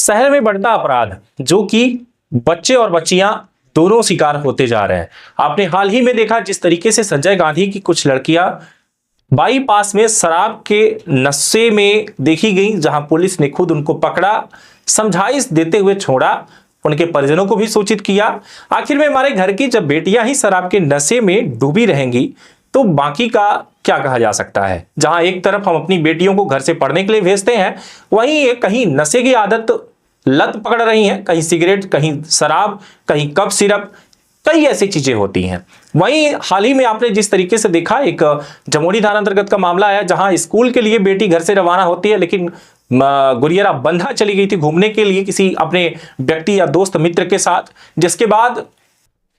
शहर में बढ़ता अपराध जो कि बच्चे और बच्चियां दोनों शिकार होते जा रहे हैं। आपने हाल ही में देखा जिस तरीके से संजय गांधी की कुछ लड़कियां बाईपास में शराब के नशे में देखी गई, जहां पुलिस ने खुद उनको पकड़ा, समझाइश देते हुए छोड़ा, उनके परिजनों को भी सूचित किया। आखिर में हमारे घर की जब बेटियां ही शराब के नशे में डूबी रहेंगी तो बाकी का क्या कहा जा सकता है। जहां एक तरफ हम अपनी बेटियों को घर से पढ़ने के लिए भेजते हैं, वहीं ये कहीं नशे की आदत लत पकड़ रही है, कहीं सिगरेट, कहीं शराब, कहीं कफ सिरप, कई ऐसी चीजें होती हैं। वहीं हाल ही में आपने जिस तरीके से देखा, एक जमोड़ी थाना अंतर्गत का मामला आया जहां स्कूल के लिए बेटी घर से रवाना होती है, लेकिन गुरियरा बंधा चली गई थी घूमने के लिए किसी अपने व्यक्ति या दोस्त मित्र के साथ, जिसके बाद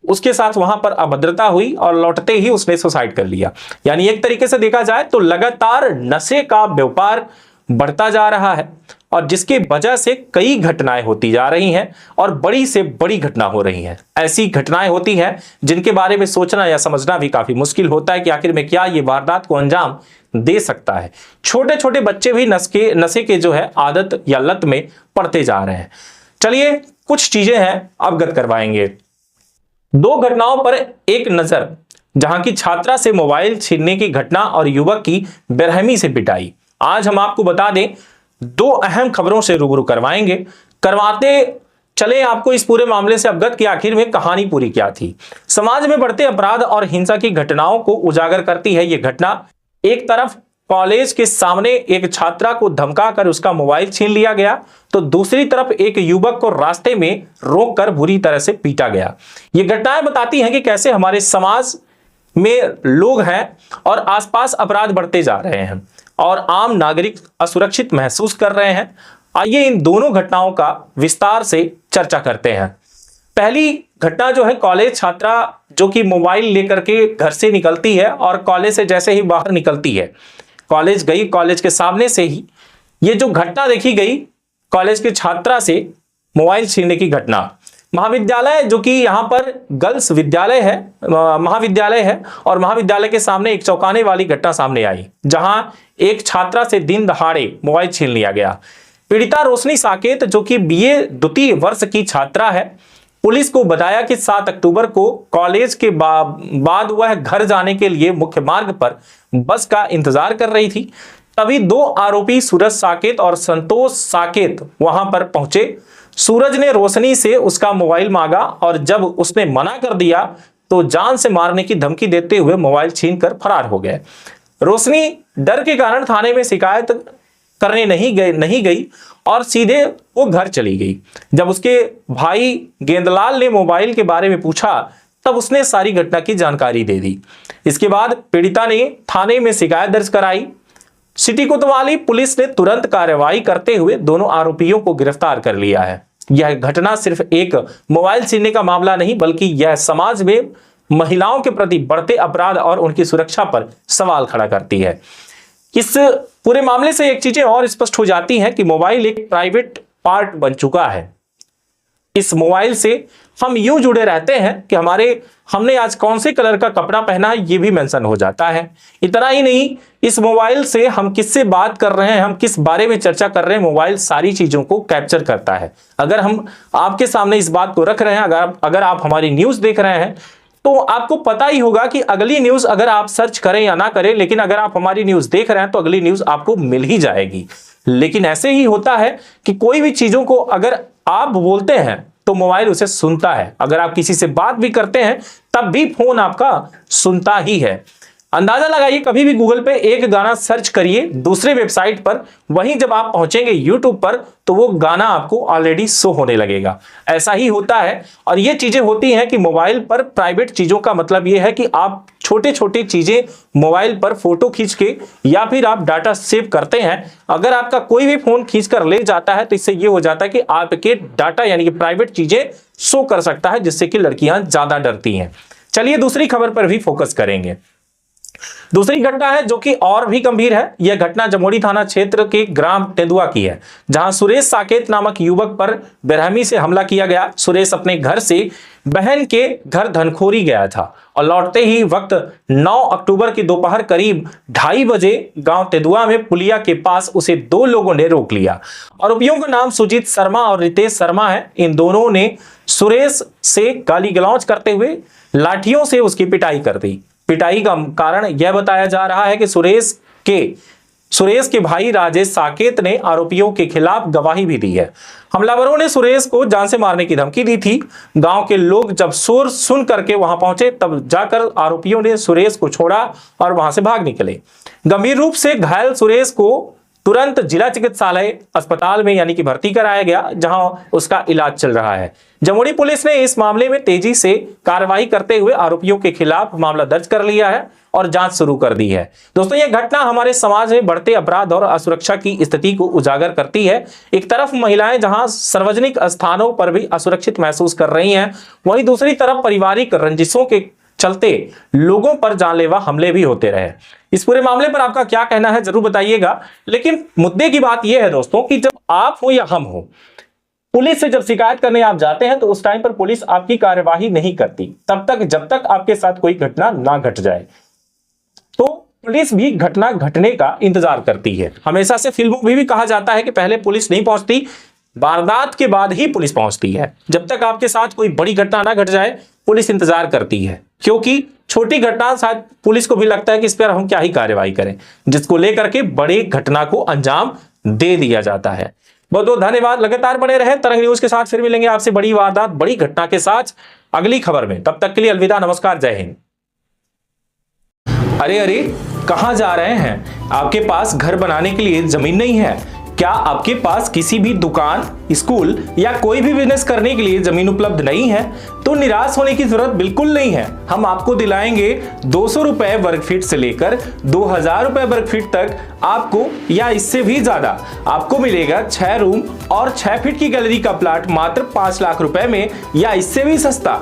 उसके साथ वहां पर अभद्रता हुई और लौटते ही उसने सुसाइड कर लिया। यानी एक तरीके से देखा जाए तो लगातार नशे का व्यापार बढ़ता जा रहा है और जिसकी वजह से कई घटनाएं होती जा रही हैं और बड़ी से बड़ी घटना हो रही हैं। ऐसी घटनाएं होती हैं जिनके बारे में सोचना या समझना भी काफी मुश्किल होता है कि आखिर में क्या ये वारदात को अंजाम दे सकता है। छोटे छोटे बच्चे भी नशे के जो है आदत या लत में पड़ते जा रहे हैं। चलिए कुछ चीजें हैं अवगत करवाएंगे। दो घटनाओं पर एक नजर, जहां की छात्रा से मोबाइल छीनने की घटना और युवक की बेरहमी से पिटाई। आज हम आपको बता दें, दो अहम खबरों से रूबरू करवाते चले आपको इस पूरे मामले से अवगत कि आखिर में कहानी पूरी क्या थी। समाज में बढ़ते अपराध और हिंसा की घटनाओं को उजागर करती है यह घटना। एक तरफ कॉलेज के सामने एक छात्रा को धमकाकर उसका मोबाइल छीन लिया गया, तो दूसरी तरफ एक युवक को रास्ते में रोककर बुरी तरह से पीटा गया। ये घटनाएं बताती हैं कि कैसे हमारे समाज में लोग हैं और आसपास अपराध बढ़ते जा रहे हैं और आम नागरिक असुरक्षित महसूस कर रहे हैं। आइए इन दोनों घटनाओं का विस्तार से चर्चा करते हैं। पहली घटना जो है, कॉलेज छात्रा जो कि मोबाइल लेकर के घर से निकलती है और कॉलेज से जैसे ही बाहर निकलती है, कॉलेज गई, कॉलेज के सामने से ही ये जो घटना देखी गई, कॉलेज के छात्रा से मोबाइल छीनने की घटना। महाविद्यालय जो कि यहाँ पर गर्ल्स विद्यालय है, महाविद्यालय है, और महाविद्यालय के सामने एक चौंकाने वाली घटना सामने आई जहां एक छात्रा से दिन दहाड़े मोबाइल छीन लिया गया। पीड़िता रोशनी साकेत जो कि बीए द्वितीय वर्ष की छात्रा है, पुलिस को बताया कि 7 अक्टूबर को कॉलेज के बाद वह घर जाने के लिए मुख्य मार्ग पर बस का इंतजार कर रही थी। तभी दो आरोपी सूरज साकेत और संतोष साकेत वहां पर पहुंचे। सूरज ने रोशनी से उसका मोबाइल मांगा और जब उसने मना कर दिया तो जान से मारने की धमकी देते हुए मोबाइल छीनकर फरार हो गए। रोशनी डर के कारण थाने में शिकायत करने नहीं गई और सीधे वो घर चली गई। जब उसके भाई गेंदलाल ने मोबाइल के बारे में पूछा तब उसने सारी घटना की जानकारी दे दी। इसके बाद पीड़िता ने थाने में शिकायत दर्ज कराई। सिटी कोतवाली पुलिस ने तुरंत कार्रवाई करते हुए दोनों आरोपियों को गिरफ्तार कर लिया है। यह घटना सिर्फ एक मोबाइल छीनने का मामला नहीं, बल्कि यह समाज में महिलाओं के प्रति बढ़ते अपराध और उनकी सुरक्षा पर सवाल खड़ा करती है। इस पूरे मामले से एक चीजें और स्पष्ट हो जाती हैं कि मोबाइल एक प्राइवेट पार्ट बन चुका है। इस मोबाइल से हम यूं जुड़े रहते हैं कि हमने आज कौन से कलर का कपड़ा पहना है ये भी मेंशन हो जाता है। इतना ही नहीं, इस मोबाइल से हम किससे बात कर रहे हैं, हम किस बारे में चर्चा कर रहे हैं, मोबाइल सारी चीजों को कैप्चर करता है। अगर हम आपके सामने इस बात को रख रहे हैं, अगर आप हमारी न्यूज देख रहे हैं, तो आपको पता ही होगा कि अगली न्यूज अगर आप सर्च करें या ना करें, लेकिन अगर आप हमारी न्यूज देख रहे हैं तो अगली न्यूज आपको मिल ही जाएगी। लेकिन ऐसे ही होता है कि कोई भी चीजों को अगर आप बोलते हैं तो मोबाइल उसे सुनता है। अगर आप किसी से बात भी करते हैं तब भी फोन आपका सुनता ही है। अंदाजा लगाइए, कभी भी गूगल पे एक गाना सर्च करिए दूसरे वेबसाइट पर, वहीं जब आप पहुंचेंगे यूट्यूब पर तो वो गाना आपको ऑलरेडी शो होने लगेगा। ऐसा ही होता है और ये चीजें होती हैं कि मोबाइल पर प्राइवेट चीजों का मतलब ये है कि आप छोटे छोटे चीजें मोबाइल पर फोटो खींच के या फिर आप डाटा सेव करते हैं। अगर आपका कोई भी फोन खींच कर ले जाता है तो इससे ये हो जाता है कि आपके डाटा यानी कि प्राइवेट चीजें शो कर सकता है, जिससे कि लड़कियां ज्यादा डरती हैं। चलिए दूसरी खबर पर भी फोकस करेंगे। दूसरी घटना है जो कि और भी गंभीर है। यह घटना जमोड़ी थाना क्षेत्र के ग्राम तेंदुआ की है, जहां सुरेश साकेत नामक युवक पर बेरहमी से हमला किया गया। सुरेश अपने घर से बहन के घर धनखोरी गया था और लौटते ही वक्त 9 अक्टूबर की दोपहर करीब 2:30 बजे गांव तेंदुआ में पुलिया के पास उसे 2 लोगों ने रोक लिया। आरोपियों का नाम सुजीत शर्मा और रितेश शर्मा है। इन दोनों ने सुरेश से गाली गलौज करते हुए लाठियों से उसकी पिटाई कर दी। पिटाई का कारण यह बताया जा रहा है कि सुरेश के भाई राजेश साकेत ने आरोपियों के खिलाफ गवाही भी दी है। हमलावरों ने सुरेश को जान से मारने की धमकी दी थी। गांव के लोग जब शोर सुन करके वहां पहुंचे तब जाकर आरोपियों ने सुरेश को छोड़ा और वहां से भाग निकले। गंभीर रूप से घायल सुरेश को तुरंत जिला चिकित्सालय अस्पताल में यानी कि भर्ती कराया गया, जहां उसका इलाज चल रहा है। जमोड़ी पुलिस ने इस मामले में तेजी से कार्रवाई करते हुए आरोपियों के खिलाफ मामला दर्ज कर लिया है और जांच शुरू कर दी है। दोस्तों, यह घटना हमारे समाज में बढ़ते अपराध और असुरक्षा की स्थिति को उजागर करती है। एक तरफ महिलाएं जहां सार्वजनिक स्थानों पर भी असुरक्षित महसूस कर रही हैं, वहीं दूसरी तरफ पारिवारिक रंजिशों के चलते लोगों पर जानलेवा हमले भी होते रहे। इस पूरे मामले पर आपका क्या कहना है जरूर बताइएगा। लेकिन मुद्दे की बात यह है दोस्तों कि जब आप हो या हम हो, पुलिस से जब शिकायत करने आप जाते हैं तो उस टाइम पर पुलिस आपकी कार्यवाही नहीं करती तब तक जब तक आपके साथ कोई घटना ना घट जाए। तो पुलिस भी घटना घटने का इंतजार करती है। हमेशा से फिल्मों में भी कहा जाता है कि पहले पुलिस नहीं पहुंचती, वारदात के बाद ही पुलिस पहुंचती है। जब तक आपके साथ कोई बड़ी घटना ना घट जाए पुलिस इंतजार करती है, क्योंकि छोटी घटना शायद पुलिस को भी लगता है कि इस पर हम क्या ही कार्रवाई करें, जिसको लेकर के बड़ी घटना को अंजाम दे दिया जाता है। बहुत बहुत धन्यवाद। लगातार बने रहे तरंग न्यूज के साथ। फिर मिलेंगे आपसे बड़ी वारदात, बड़ी घटना के साथ अगली खबर में। तब तक के लिए अलविदा, नमस्कार, जय हिंद। अरे अरे, कहां जा रहे हैं? आपके पास घर बनाने के लिए जमीन नहीं है क्या? आपके पास किसी भी दुकान, स्कूल या कोई भी बिजनेस करने के लिए जमीन उपलब्ध नहीं है? तो निराश होने की जरूरत बिल्कुल नहीं है। हम आपको दिलाएंगे 200 रुपए वर्ग फीट से लेकर 2000 रुपए वर्ग फीट तक आपको, या इससे भी ज्यादा आपको मिलेगा 6 रूम और 6 फीट की गैलरी का प्लाट मात्र 5 लाख रुपए में, या इससे भी सस्ता।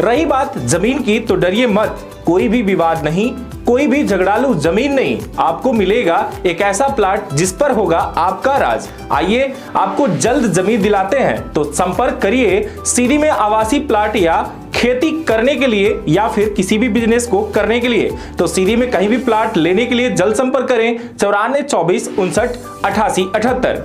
रही बात जमीन की तो डरिए मत, कोई भी विवाद नहीं, कोई भी झगड़ालू जमीन नहीं। आपको मिलेगा एक ऐसा प्लाट जिस पर होगा आपका राज। आइए आपको जल्द जमीन दिलाते हैं, तो संपर्क करिए। सीरी में आवासीय प्लाट या खेती करने के लिए या फिर किसी भी बिजनेस को करने के लिए, तो सीरी में कहीं भी प्लाट लेने के लिए जल्द संपर्क करें 94 24 59 88 78।